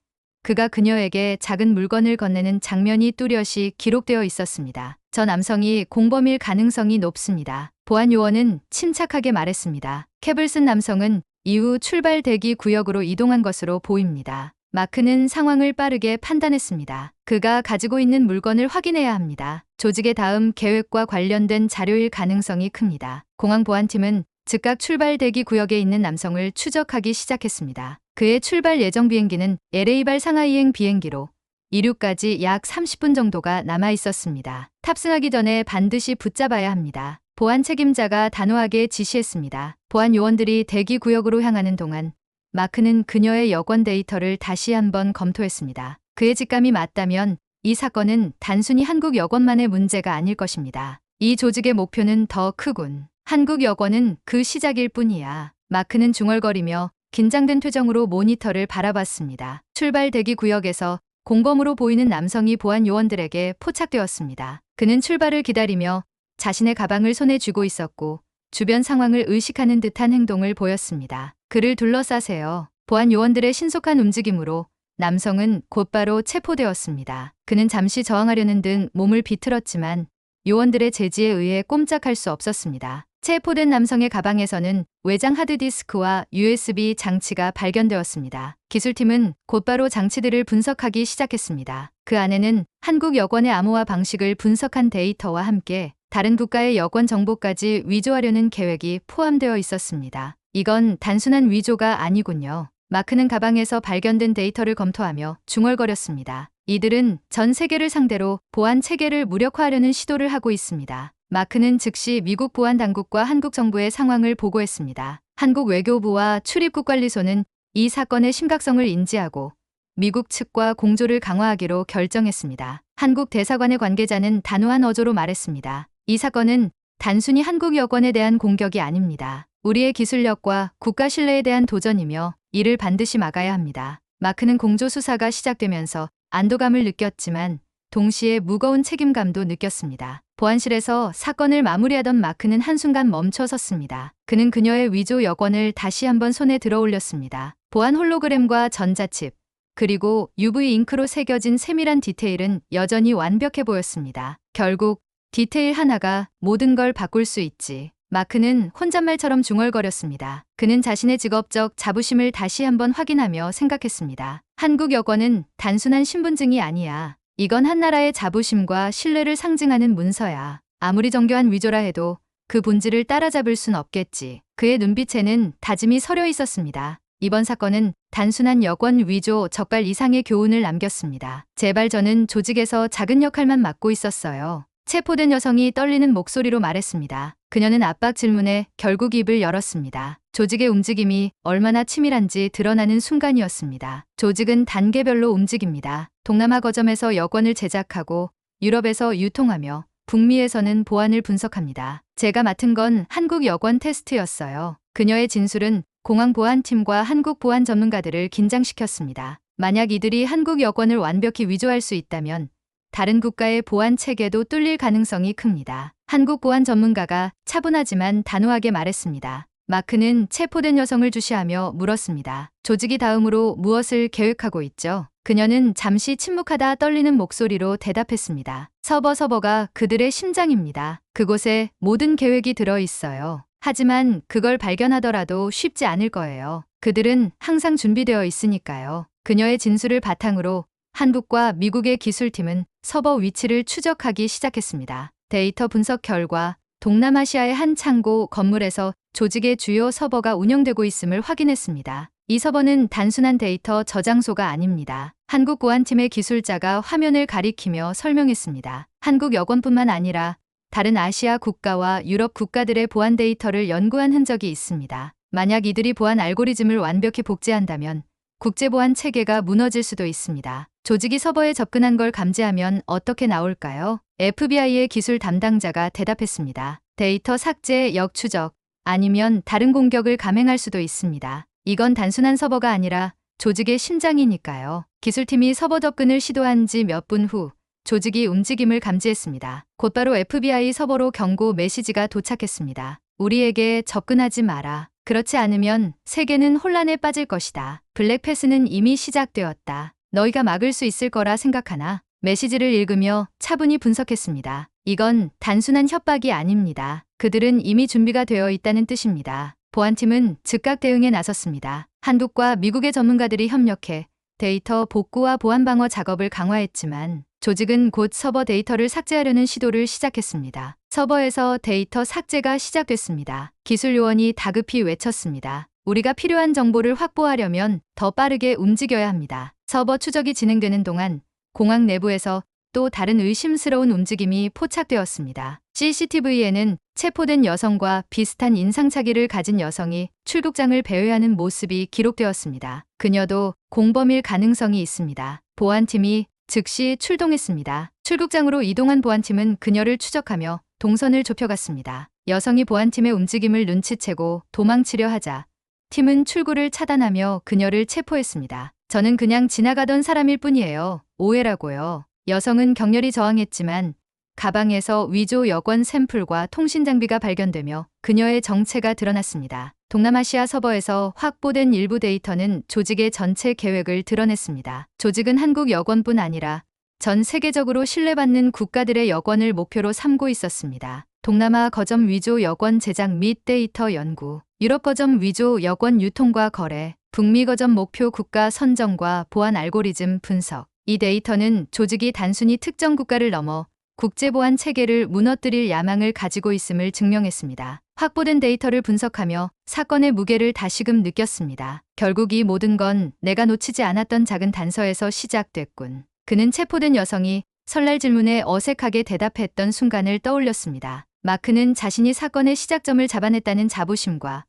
그가 그녀에게 작은 물건을 건네는 장면이 뚜렷이 기록되어 있었습니다. 저 남성이 공범일 가능성이 높습니다. 보안 요원은 침착하게 말했습니다. 캡을 쓴 남성은 이후 출발 대기 구역으로 이동한 것으로 보입니다. 마크는 상황을 빠르게 판단했습니다. 그가 가지고 있는 물건을 확인해야 합니다. 조직의 다음 계획과 관련된 자료일 가능성이 큽니다. 공항 보안팀은 즉각 출발 대기 구역에 있는 남성을 추적하기 시작했습니다. 그의 출발 예정 비행기는 LA발 상하이행 비행기로 이륙까지 약 30분 정도가 남아 있었습니다. 탑승하기 전에 반드시 붙잡아야 합니다. 보안 책임자가 단호하게 지시했습니다. 보안 요원들이 대기 구역으로 향하는 동안 마크는 그녀의 여권 데이터를 다시 한번 검토했습니다. 그의 직감이 맞다면 이 사건은 단순히 한국 여권만의 문제가 아닐 것입니다. 이 조직의 목표는 더 크군. 한국 여권은 그 시작일 뿐이야. 마크는 중얼거리며 긴장된 표정으로 모니터를 바라봤습니다. 출발 대기 구역에서 공범으로 보이는 남성이 보안 요원들에게 포착되었습니다. 그는 출발을 기다리며 자신의 가방을 손에 쥐고 있었고 주변 상황을 의식하는 듯한 행동을 보였습니다. 그를 둘러싸세요. 보안 요원들의 신속한 움직임으로 남성은 곧바로 체포되었습니다. 그는 잠시 저항하려는 듯 몸을 비틀었지만 요원들의 제지에 의해 꼼짝할 수 없었습니다. 체포된 남성의 가방에서는 외장 하드디스크와 USB 장치가 발견되었습니다. 기술팀은 곧바로 장치들을 분석하기 시작했습니다. 그 안에는 한국 여권의 암호화 방식을 분석한 데이터와 함께 다른 국가의 여권 정보까지 위조하려는 계획이 포함되어 있었습니다. 이건 단순한 위조가 아니군요. 마크는 가방에서 발견된 데이터를 검토하며 중얼거렸습니다. 이들은 전 세계를 상대로 보안 체계를 무력화하려는 시도를 하고 있습니다. 마크는 즉시 미국 보안 당국과 한국 정부의 상황을 보고했습니다. 한국 외교부와 출입국관리소는 이 사건의 심각성을 인지하고 미국 측과 공조를 강화하기로 결정했습니다. 한국 대사관의 관계자는 단호한 어조로 말했습니다. 이 사건은 단순히 한국 여권에 대한 공격이 아닙니다. 우리의 기술력과 국가 신뢰에 대한 도전이며 이를 반드시 막아야 합니다. 마크는 공조 수사가 시작되면서 안도감을 느꼈지만 동시에 무거운 책임감도 느꼈습니다. 보안실에서 사건을 마무리하던 마크는 한순간 멈춰 섰습니다. 그는 그녀의 위조 여권을 다시 한번 손에 들어 올렸습니다. 보안 홀로그램과 전자칩, 그리고 UV 잉크로 새겨진 세밀한 디테일은 여전히 완벽해 보였습니다. 결국 디테일 하나가 모든 걸 바꿀 수 있지. 마크는 혼잣말처럼 중얼거렸습니다. 그는 자신의 직업적 자부심을 다시 한번 확인하며 생각했습니다. 한국 여권은 단순한 신분증이 아니야. 이건 한 나라의 자부심과 신뢰를 상징하는 문서야. 아무리 정교한 위조라 해도 그 본질을 따라잡을 순 없겠지. 그의 눈빛에는 다짐이 서려 있었습니다. 이번 사건은 단순한 여권 위조 적발 이상의 교훈을 남겼습니다. 제발 저는 조직에서 작은 역할만 맡고 있었어요. 체포된 여성이 떨리는 목소리로 말했습니다. 그녀는 압박 질문에 결국 입을 열었습니다. 조직의 움직임이 얼마나 치밀한지 드러나는 순간이었습니다. 조직은 단계별로 움직입니다. 동남아 거점에서 여권을 제작하고 유럽에서 유통하며 북미에서는 보안을 분석합니다. 제가 맡은 건 한국 여권 테스트였어요. 그녀의 진술은 공항 보안팀과 한국 보안 전문가들을 긴장시켰습니다. 만약 이들이 한국 여권을 완벽히 위조할 수 있다면 다른 국가의 보안 체계도 뚫릴 가능성이 큽니다. 한국 보안 전문가가 차분하지만 단호하게 말했습니다. 마크는 체포된 여성을 주시하며 물었습니다. 조직이 다음으로 무엇을 계획하고 있죠? 그녀는 잠시 침묵하다 떨리는 목소리로 대답했습니다. 서버가 그들의 심장입니다. 그곳에 모든 계획이 들어 있어요. 하지만 그걸 발견하더라도 쉽지 않을 거예요. 그들은 항상 준비되어 있으니까요. 그녀의 진술을 바탕으로 한국과 미국의 기술팀은 서버 위치를 추적하기 시작했습니다. 데이터 분석 결과 동남아시아의 한 창고 건물에서 조직의 주요 서버가 운영되고 있음을 확인했습니다. 이 서버는 단순한 데이터 저장소가 아닙니다. 한국 보안팀의 기술자가 화면을 가리키며 설명했습니다. 한국 여권뿐만 아니라 다른 아시아 국가와 유럽 국가들의 보안 데이터를 연구한 흔적이 있습니다. 만약 이들이 보안 알고리즘을 완벽히 복제한다면 국제보안 체계가 무너질 수도 있습니다. 조직이 서버에 접근한 걸 감지하면 어떻게 나올까요? FBI의 기술 담당자가 대답했습니다. 데이터 삭제, 역추적, 아니면 다른 공격을 감행할 수도 있습니다. 이건 단순한 서버가 아니라 조직의 심장이니까요. 기술팀이 서버 접근을 시도한 지 몇 분 후 조직이 움직임을 감지했습니다. 곧바로 FBI 서버로 경고 메시지가 도착했습니다. 우리에게 접근하지 마라. 그렇지 않으면 세계는 혼란에 빠질 것이다. 블랙패스는 이미 시작되었다. 너희가 막을 수 있을 거라 생각하나? 메시지를 읽으며 차분히 분석했습니다. 이건 단순한 협박이 아닙니다. 그들은 이미 준비가 되어 있다는 뜻입니다. 보안팀은 즉각 대응에 나섰습니다. 한국과 미국의 전문가들이 협력해 데이터 복구와 보안 방어 작업을 강화했지만 조직은 곧 서버 데이터를 삭제하려는 시도를 시작했습니다. 서버에서 데이터 삭제가 시작됐습니다. 기술 요원이 다급히 외쳤습니다. 우리가 필요한 정보를 확보하려면 더 빠르게 움직여야 합니다. 서버 추적이 진행되는 동안 공항 내부에서 또 다른 의심스러운 움직임이 포착되었습니다. CCTV에는 체포된 여성과 비슷한 인상착의를 가진 여성이 출국장을 배회하는 모습이 기록되었습니다. 그녀도 공범일 가능성이 있습니다. 보안팀이 즉시 출동했습니다. 출국장으로 이동한 보안팀은 그녀를 추적하며 동선을 좁혀갔습니다. 여성이 보안팀의 움직임을 눈치채고 도망치려 하자 팀은 출구를 차단하며 그녀를 체포했습니다. 저는 그냥 지나가던 사람일 뿐이에요. 오해라고요. 여성은 격렬히 저항했지만 가방에서 위조 여권 샘플과 통신 장비가 발견되며 그녀의 정체가 드러났습니다. 동남아시아 서버에서 확보된 일부 데이터는 조직의 전체 계획을 드러냈습니다. 조직은 한국 여권뿐 아니라 전 세계적으로 신뢰받는 국가들의 여권을 목표로 삼고 있었습니다. 동남아 거점 위조 여권 제작 및 데이터 연구, 유럽 거점 위조 여권 유통과 거래, 북미 거점 목표 국가 선정과 보안 알고리즘 분석. 이 데이터는 조직이 단순히 특정 국가를 넘어 국제보안 체계를 무너뜨릴 야망을 가지고 있음을 증명했습니다. 확보된 데이터를 분석하며 사건의 무게를 다시금 느꼈습니다. 결국 이 모든 건 내가 놓치지 않았던 작은 단서에서 시작됐군. 그는 체포된 여성이 설날 질문에 어색하게 대답했던 순간을 떠올렸습니다. 마크는 자신이 사건의 시작점을 잡아냈다는 자부심과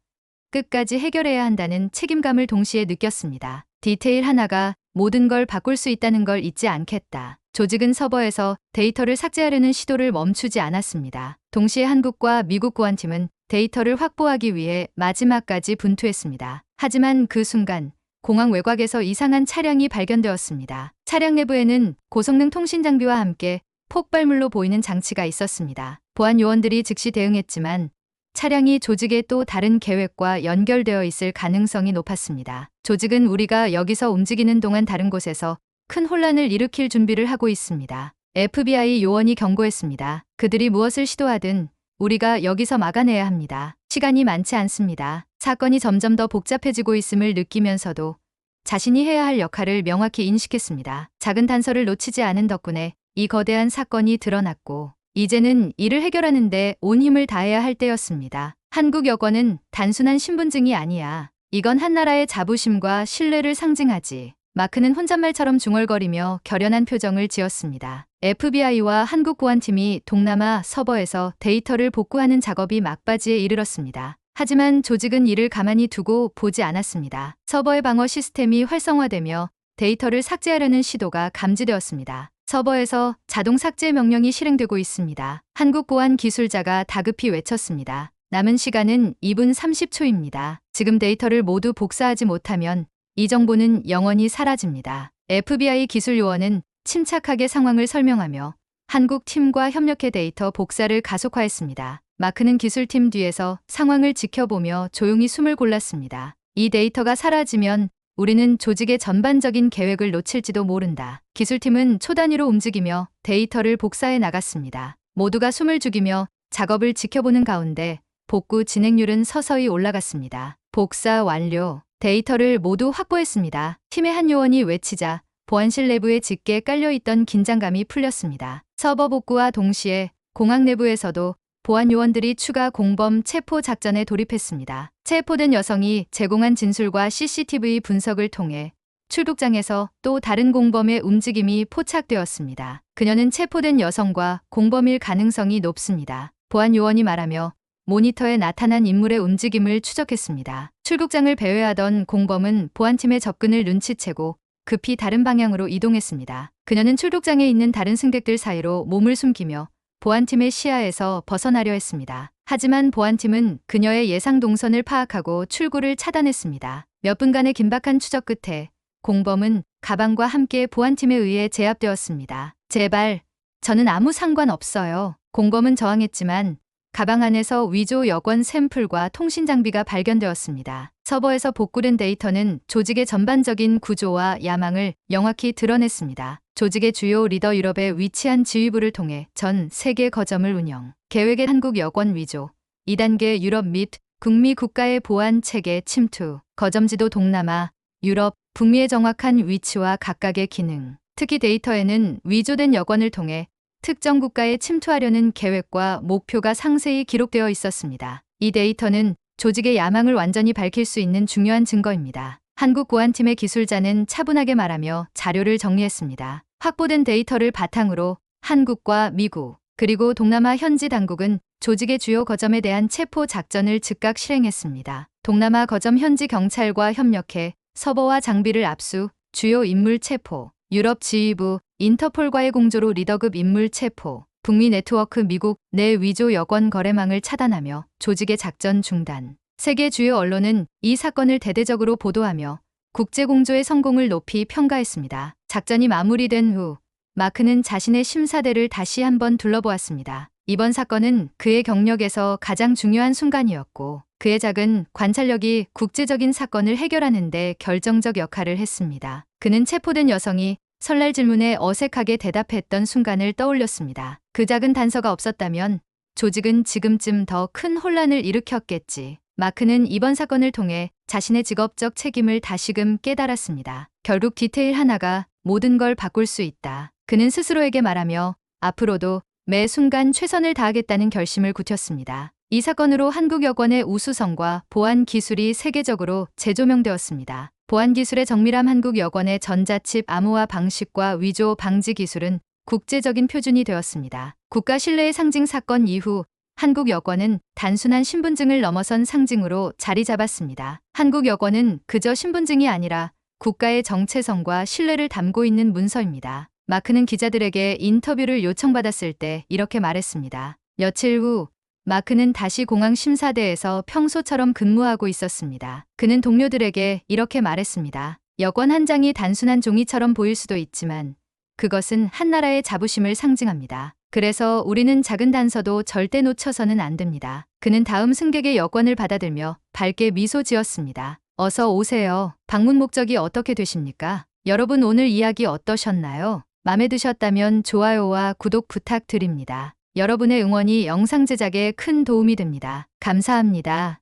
끝까지 해결해야 한다는 책임감을 동시에 느꼈습니다. 디테일 하나가 모든 걸 바꿀 수 있다는 걸 잊지 않겠다. 조직은 서버에서 데이터를 삭제하려는 시도를 멈추지 않았습니다. 동시에 한국과 미국 보안팀은 데이터를 확보하기 위해 마지막까지 분투했습니다. 하지만 그 순간 공항 외곽에서 이상한 차량이 발견되었습니다. 차량 내부에는 고성능 통신 장비와 함께 폭발물로 보이는 장치가 있었습니다. 보안 요원들이 즉시 대응했지만 차량이 조직의 또 다른 계획과 연결되어 있을 가능성이 높았습니다. 조직은 우리가 여기서 움직이는 동안 다른 곳에서 큰 혼란을 일으킬 준비를 하고 있습니다. FBI 요원이 경고했습니다. 그들이 무엇을 시도하든 우리가 여기서 막아내야 합니다. 시간이 많지 않습니다. 사건이 점점 더 복잡해지고 있음을 느끼면서도 자신이 해야 할 역할을 명확히 인식했습니다. 작은 단서를 놓치지 않은 덕분에 이 거대한 사건이 드러났고 이제는 이를 해결하는데 온 힘을 다해야 할 때였습니다. 한국 여권은 단순한 신분증이 아니야. 이건 한 나라의 자부심과 신뢰를 상징하지. 마크는 혼잣말처럼 중얼거리며 결연한 표정을 지었습니다. FBI와 한국 보안팀이 동남아 서버에서 데이터를 복구하는 작업이 막바지에 이르렀습니다. 하지만 조직은 이를 가만히 두고 보지 않았습니다. 서버의 방어 시스템이 활성화되며 데이터를 삭제하려는 시도가 감지되었습니다. 서버에서 자동 삭제 명령이 실행되고 있습니다. 한국 보안 기술자가 다급히 외쳤습니다. 남은 시간은 2분 30초입니다. 지금 데이터를 모두 복사하지 못하면 이 정보는 영원히 사라집니다. FBI 기술 요원은 침착하게 상황을 설명하며 한국 팀과 협력해 데이터 복사를 가속화했습니다. 마크는 기술팀 뒤에서 상황을 지켜보며 조용히 숨을 골랐습니다. 이 데이터가 사라지면 우리는 조직의 전반적인 계획을 놓칠지도 모른다. 기술팀은 초단위로 움직이며 데이터를 복사해 나갔습니다. 모두가 숨을 죽이며 작업을 지켜보는 가운데 복구 진행률은 서서히 올라갔습니다. 복사 완료. 데이터를 모두 확보했습니다. 팀의 한 요원이 외치자 보안실 내부에 짙게 깔려있던 긴장감이 풀렸습니다. 서버 복구와 동시에 공항 내부에서도 보안 요원들이 추가 공범 체포 작전에 돌입했습니다. 체포된 여성이 제공한 진술과 CCTV 분석을 통해 출국장에서 또 다른 공범의 움직임이 포착되었습니다. 그녀는 체포된 여성과 공범일 가능성이 높습니다. 보안 요원이 말하며 모니터에 나타난 인물의 움직임을 추적했습니다. 출국장을 배회하던 공범은 보안팀의 접근을 눈치채고 급히 다른 방향으로 이동했습니다. 그녀는 출국장에 있는 다른 승객들 사이로 몸을 숨기며 보안팀의 시야에서 벗어나려 했습니다. 하지만 보안팀은 그녀의 예상 동선을 파악하고 출구를 차단했습니다. 몇 분간의 긴박한 추적 끝에 공범은 가방과 함께 보안팀에 의해 제압되었습니다. 제발, 저는 아무 상관없어요. 공범은 저항했지만 가방 안에서 위조 여권 샘플과 통신 장비가 발견되었습니다. 서버에서 복구된 데이터는 조직의 전반적인 구조와 야망을 명확히 드러냈습니다. 조직의 주요 리더 유럽에 위치한 지휘부를 통해 전 세계 거점을 운영. 계획의 한국 여권 위조, 2단계 유럽 및 북미 국가의 보안 체계 침투, 거점지도 동남아, 유럽, 북미의 정확한 위치와 각각의 기능. 특히 데이터에는 위조된 여권을 통해 특정 국가에 침투하려는 계획과 목표가 상세히 기록되어 있었습니다. 이 데이터는 조직의 야망을 완전히 밝힐 수 있는 중요한 증거입니다. 한국 보안팀의 기술자는 차분하게 말하며 자료를 정리했습니다. 확보된 데이터를 바탕으로 한국과 미국, 그리고 동남아 현지 당국은 조직의 주요 거점에 대한 체포 작전을 즉각 실행했습니다. 동남아 거점 현지 경찰과 협력해 서버와 장비를 압수, 주요 인물 체포, 유럽 지휘부, 인터폴과의 공조로 리더급 인물 체포, 북미 네트워크 미국 내 위조 여권 거래망을 차단하며 조직의 작전 중단. 세계 주요 언론은 이 사건을 대대적으로 보도하며 국제공조의 성공을 높이 평가했습니다. 작전이 마무리된 후 마크는 자신의 심사대를 다시 한번 둘러보았습니다. 이번 사건은 그의 경력에서 가장 중요한 순간이었고 그의 작은 관찰력이 국제적인 사건을 해결하는 데 결정적 역할을 했습니다. 그는 체포된 여성이 설날 질문에 어색하게 대답했던 순간을 떠올렸습니다. 그 작은 단서가 없었다면 조직은 지금쯤 더 큰 혼란을 일으켰겠지. 마크는 이번 사건을 통해 자신의 직업적 책임을 다시금 깨달았습니다. 결국 디테일 하나가 모든 걸 바꿀 수 있다. 그는 스스로에게 말하며 앞으로도 매 순간 최선을 다하겠다는 결심을 굳혔습니다. 이 사건으로 한국 여권의 우수성과 보안 기술이 세계적으로 재조명되었습니다. 보안 기술의 정밀함 한국 여권의 전자칩 암호화 방식과 위조 방지 기술은 국제적인 표준이 되었습니다. 국가 신뢰의 상징 사건 이후 한국 여권은 단순한 신분증을 넘어선 상징으로 자리 잡았습니다. 한국 여권은 그저 신분증이 아니라 국가의 정체성과 신뢰를 담고 있는 문서입니다. 마크는 기자들에게 인터뷰를 요청받았을 때 이렇게 말했습니다. 며칠 후 마크는 다시 공항 심사대에서 평소처럼 근무하고 있었습니다. 그는 동료들에게 이렇게 말했습니다. 여권 한 장이 단순한 종이처럼 보일 수도 있지만 그것은 한 나라의 자부심을 상징합니다. 그래서 우리는 작은 단서도 절대 놓쳐서는 안 됩니다. 그는 다음 승객의 여권을 받아들며 밝게 미소 지었습니다. 어서 오세요. 방문 목적이 어떻게 되십니까? 여러분 오늘 이야기 어떠셨나요? 마음에 드셨다면 좋아요와 구독 부탁드립니다. 여러분의 응원이 영상 제작에 큰 도움이 됩니다. 감사합니다.